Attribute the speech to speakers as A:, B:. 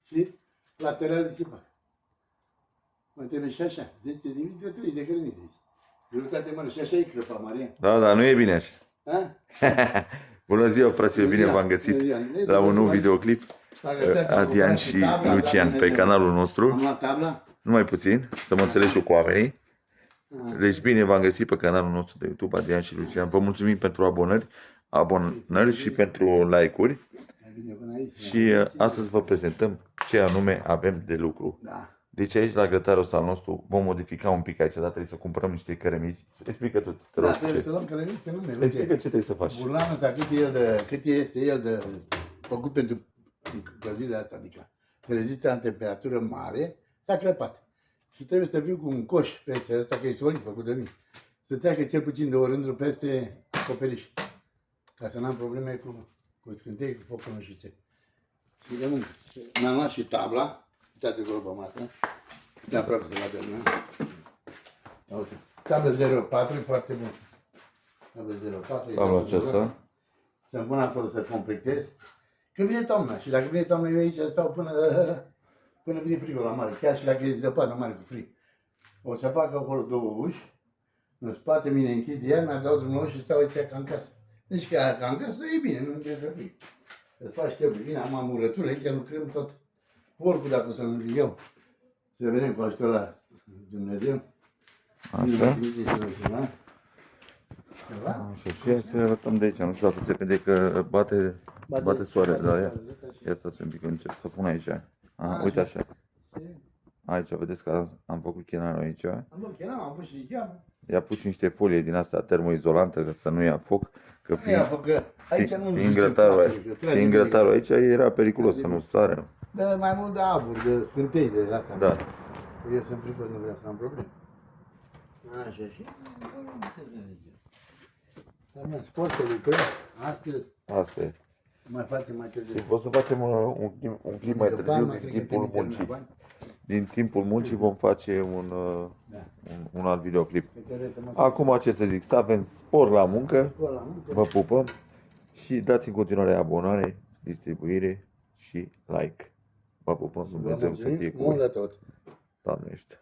A: și lateral risipa. Mă trebuie și așa, 10 de litri, 30 de grămini. Greutate mare, și așa e crăpa, Marian.
B: Da, dar nu e bine așa.
A: Ha?
B: Bună ziua, fraților, bine v-am găsit la un nou videoclip. Adrian și Lucian pe canalul nostru.
A: Am luat tabla.
B: Numai puțin, să mă înțeleg și eu cu oamenii. Deci bine v-am găsit pe canalul nostru de YouTube, Adrian și Lucian. Vă mulțumim pentru abonări și pentru like-uri. Și astăzi vă prezentăm ce anume avem de lucru.
A: Da.
B: Deci aici la grătarul ăsta al nostru vom modifica un pic aici, dar trebuie să cumpărăm niște cărămizi. Explică tu, te rog.
A: Da, trebuie să luăm cărămizi, că nu merge.
B: Explică ce trebuie să faci.
A: Burlanul ăsta, cât este el de făcut pentru încălzirea asta, adică să reziste la temperatură mare, s-a crăpat. Și trebuie să viu cu un coș peste ăsta, că e solid făcut de mine. Să treacă cel puțin 2 rânduri peste acoperiș. Ca să n-am probleme cu scântei, cu focul nu știu ce. Și de muncă. Mi-am luat și tabla. Uitați acolo pe masă. De aproape de la termină. Uite. Tablă 04 e foarte bun. Tablă 04 e
B: Tabla aceasta.
A: Să-mi pun acolo să completez. Că vine toamna și dacă vine toamna eu aici stau până vine frigul la mare. Chiar și dacă e zăpadă mare cu frig. O să fac acolo 2 uși. În spate mine închid iarna, dau drumul și stau aici ca în casă. Deci ca în casă e bine, nu trebuie frig. Îți faci trebuie bine, am amurătură, aici lucrăm tot. Porcul dacă o să-l iau. Să vedem cu ajutorul la Dumnezeu.
B: Așa. Așa, și hai să arătăm de aici, nu știu dacă se vede că bate soarele, da, ia stați un pic, încep să pun aici. Uite așa. Aici, vedeți că am făcut chenarul aici.
A: Am pus și cheamă.
B: I-a pus și niște folie din asta termoizolantă, ca să nu ia foc. Că fiind grătarul aici, era periculos să nu sară.
A: Da, mai mult de aburi, de scântei de asta.
B: Da.
A: Eu sunt fricos, nu vreau să am probleme. Așa, și sport să lucrăm, astăzi.
B: Asta e.
A: Mai facem mai târziu.
B: Și o să facem un clip mai târziu din timpul muncii. Din timpul muncii vom face un alt videoclip. Acum ce să zic, să avem spor la muncă, vă pupăm și dați în continuare abonare, distribuire și like. Vă pupăm, Dumnezeu să fie cu voi. Doamne ajută!